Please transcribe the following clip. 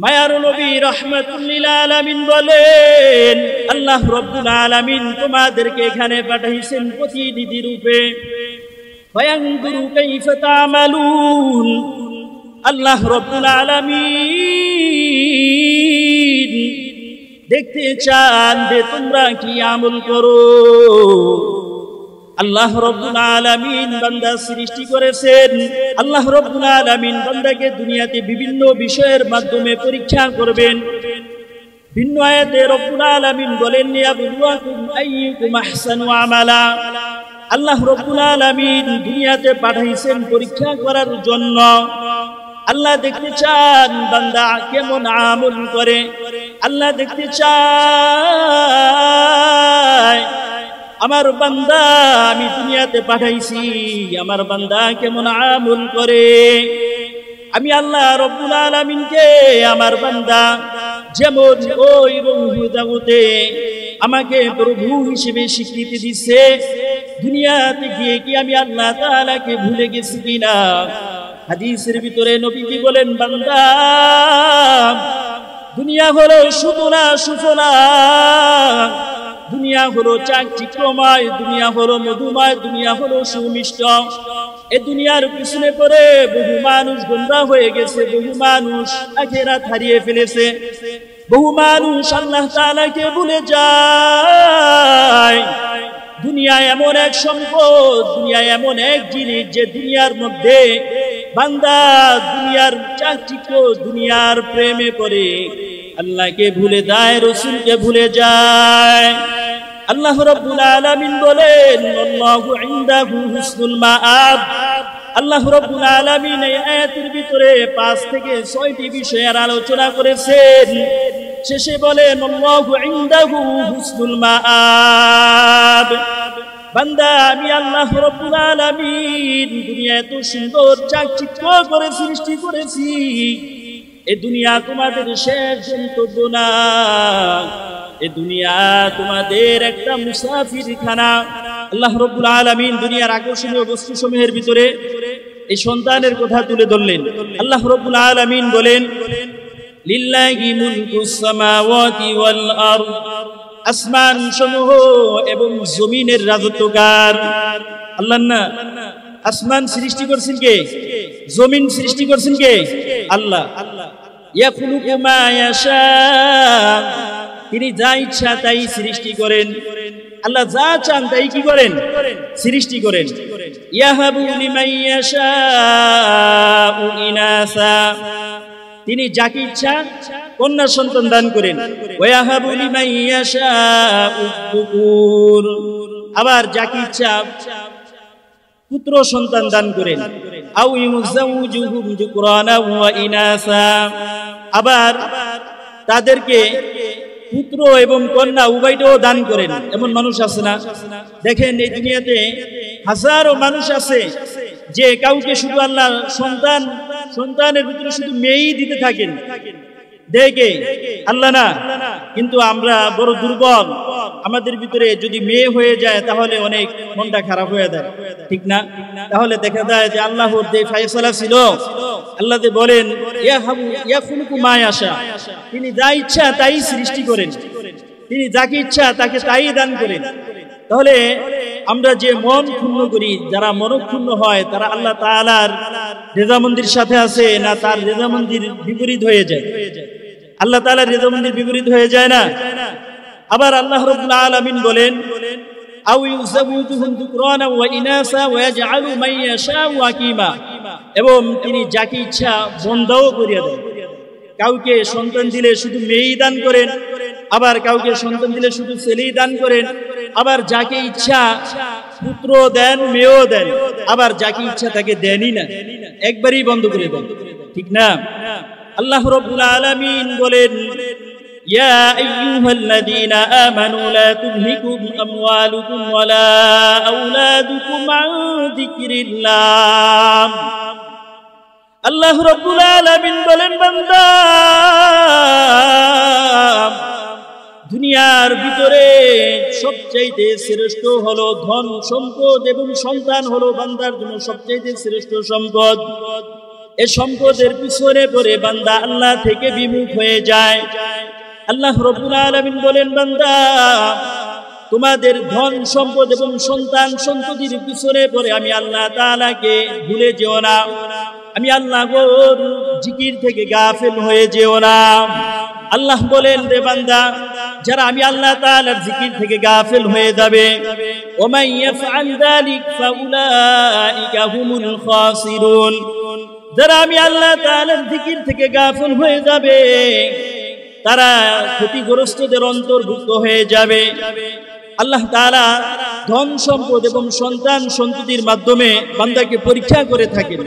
মায়ার নবী রাহমাতুল লিল আলামিন বলেন, আল্লাহ রাব্বুল আলামিন তোমাদেরকে এখানে পাঠাইছেন প্রতিনিধি রূপে। ফায়ানজুরু কাইফা তা'মালুন, আল্লাহ রাব্বুল আলামিন দেখতে চান যে তোমরা কি আমল করো। আল্লাহ রাব্বুল আলামিন বান্দা সৃষ্টি করেছেন। আল্লাহ রাব্বুল আলামিন বান্দাকে দুনিয়াতে বিভিন্ন বিষয়ের মাধ্যমে পরীক্ষা করবেন। ভিন্ন আয়াতে রাব্বুল আলামিন বলেন, লিয়াবলুয়াকুম আইয়ুকুম আহসানু আমালা। আল্লাহ রাব্বুল আলামিন দুনিয়াতে পাঠাইছেন পরীক্ষা করার জন্য। আল্লাহ দেখতে চান বান্দা কেমন আমল করে। আল্লাহ দেখতে চায় আমার বান্দা আমি দুনিয়াতে পাঠাইছি, আমার বান্দা কেমন আমল করে। আমি আল্লাহ রাব্বুল আলামিনকে আমার বান্দা যেমন ওই রূহ জগতে আমাকে প্রভু হিসেবে স্বীকৃতি দিচ্ছে, দুনিয়াতে গিয়ে কি আমি আল্লাহ তাআলাকে ভুলে গেছি কিনা। হাদিসের ভিতরে নবীজি বলেন, বান্দা দুনিয়া হলো সুতনা সুফলা, দুনিয়া হলো চাকচিক্যময়, দুনিয়া হলো মধুময়, দুনিয়া হলো সুমিষ্ট। এই দুনিয়ার পিছনে পড়ে বহু মানুষ গোমরাহ হয়ে গেছে, বহু মানুষ আখিরাত হারিয়ে ফেলেছে, বহু মানুষ আল্লাহ তাআলাকে ভুলে যায়। দুনিয়া এমন এক সম্পদ, দুনিয়া এমন এক জিনিস যে দুনিয়ার মধ্যে বান্দা দুনিয়ার চাকচিক্য, দুনিয়ার প্রেমে পড়ে আল্লাহকে ভুলে যায়, রাসূলকে ভুলে যায়। আল্লাহ রাব্বুল আলামিন বলেন, আল্লাহু ইনদাহু হুসনুল মাআব। আল্লাহ রাব্বুল আলামিন এই আয়াতের ভিতরে 5 থেকে 6টি বিষয়ের আলোচনা করেছেন। শেষে বলেন, আল্লাহু ইনদাহু হুসনুল মাআব। বান্দা আমি আল্লাহ রাব্বুল আলামিন দুনিয়া এত সুন্দর চাকচিক্য করে সৃষ্টি করেছি, এই দুনিয়া তোমাদের শেষ গন্তব্য না, এই দুনিয়া তোমাদের একটা মুসাফিরখানা। আল্লাহ রাব্বুল আলামিন দুনিয়ার আকর্ষণীয় বস্তুসমূহের ভিতরে এই সন্তানের কথা তুলে ধরলেন। আল্লাহ রাব্বুল আলামিন বলেন, লিল্লাহি মুলকুস সামাওয়াতি ওয়াল আরদ। আসমান সমূহ এবং জমিনের রাজত্বকার আল্লাহ না। আসমান সৃষ্টি করছেন কে? জমিন সৃষ্টি করছেন কে? আল্লাহ। ইয়াখলুকু মা ইয়াশা, তিনি যা ইচ্ছা তাই সৃষ্টি করেন। আল্লাহ যা চান তাই কি করেন? সৃষ্টি করেন। ইয়াহাবু লিমান ইয়াশাউ ইনাসা, তিনি যাকে ইচ্ছা কন্যা সন্তান দান করেন। ওয়াহাবু লিমান ইয়াশাউ যুকুর, আবার যাকে ইচ্ছা পুত্র সন্তান দান করেন। আও ইউযাউজুহুম যুকরানা ওয়া ইনাসা, আবার তাদেরকে পুত্র এবং কন্যা উভয়টাও দান করেন। এমন মানুষ আছে না? দেখেন এই দুনিয়াতে হাজারো মানুষ আছে যে কাউকে শুধু আল্লাহ সন্তানের ভিতরে শুধু মেয়েই দিতে থাকেন, দেখে আল্লাহ না। কিন্তু আমরা বড় দুর্বল, আমাদের ভিতরে যদি মেয়ে হয়ে যায় তাহলে অনেক মনটা খারাপ হয়ে যায়, ঠিক না? তাহলে দেখা যায় যে আল্লাহর যে ফয়সালা ছিল, আল্লাহ যে বলেন ইয়াখলুকু মা ইয়াশা, তিনি যা ইচ্ছা তাই সৃষ্টি করেন, তিনি যাকে ইচ্ছা তাকে তাই দান করেন। তাহলে আমরা যে মন ক্ষুণ্ণ করি, যারা মনক্ষুণ্ণ হয় তারা আল্লাহ তাআলার রেজামন্দির সাথে আছে না তার রেজামন্দির বিপরীত হয়ে যায়? আল্লাহ তাআলার রেজামন্দির বিপরীত হয়ে যায় না? আবার আল্লাহ রাব্বুল আলামিন বলেন, আও ইউযাউজুহুম যুকরানা ওয়া ইনাসা ওয়া ইয়াজআলু মান ইয়াশাউ আকিমা, এবং তিনি যাকে ইচ্ছা বন্ধাও করিয়া দেন। কাউকে সন্তান দিলে শুধু মেয়েই দান করেন, আবার কাউকে সন্তান দিলে শুধু ছেলেই দান করেন, আবার যাকে ইচ্ছা পুত্র দেন, মেয়েও দেন, আবার যাকে ইচ্ছা তাকে দেনই না, একবারই বন্ধ করে দেন, ঠিক না? আল্লাহ রাব্বুল আলামিন বলেন, ইয়া আইয়ুহাল্লাযীনা আমানু লা তুলহিকুম আমওয়ালুকুম ওয়ালা আওলাদুকুম আন যিকরিল্লাহ। আল্লাহ রাব্বুল আলামিন বলেন, বান্দা দুনিয়ার ভিতরে সবচাইতে শ্রেষ্ঠ হলো ধন সম্পদ এবং সন্তান হলো বান্দার জন্য সবচাইতে শ্রেষ্ঠ সম্পদ। এ সম্পদের পিছনে পড়ে বান্দা আল্লাহ থেকে বিমুখ হয়ে যায়। আল্লাহ রাব্বুল আলামিন বলেন, বান্দা তোমাদের ধন সম্পদ এবং সন্তান সন্ততির পিছনে পড়ে আমি আল্লাহ তাআলাকে ভুলে যেও না, আমি আল্লাহর জিকির থেকে গাফিল হয়ে যেও না। আল্লাহ বলেন, রে বান্দা, যারা আমি আল্লাহ তাআলার জিকির থেকে গাফিল হয়ে যাবে, ওয়া ইয়াফআল যালিক ফাউলাইকা হুমুল খাসিরুন, যারা আমি আল্লাহ তাআলার জিকির থেকে গাফিল হয়ে যাবে তারা ক্ষতিগ্রস্তদের অন্তর্ভুক্ত হয়ে যাবে। আল্লাহ তাআলা ধন সম্পদ এবং সন্তান সন্ততির মাধ্যমে বান্দাকে পরীক্ষা করে থাকেন।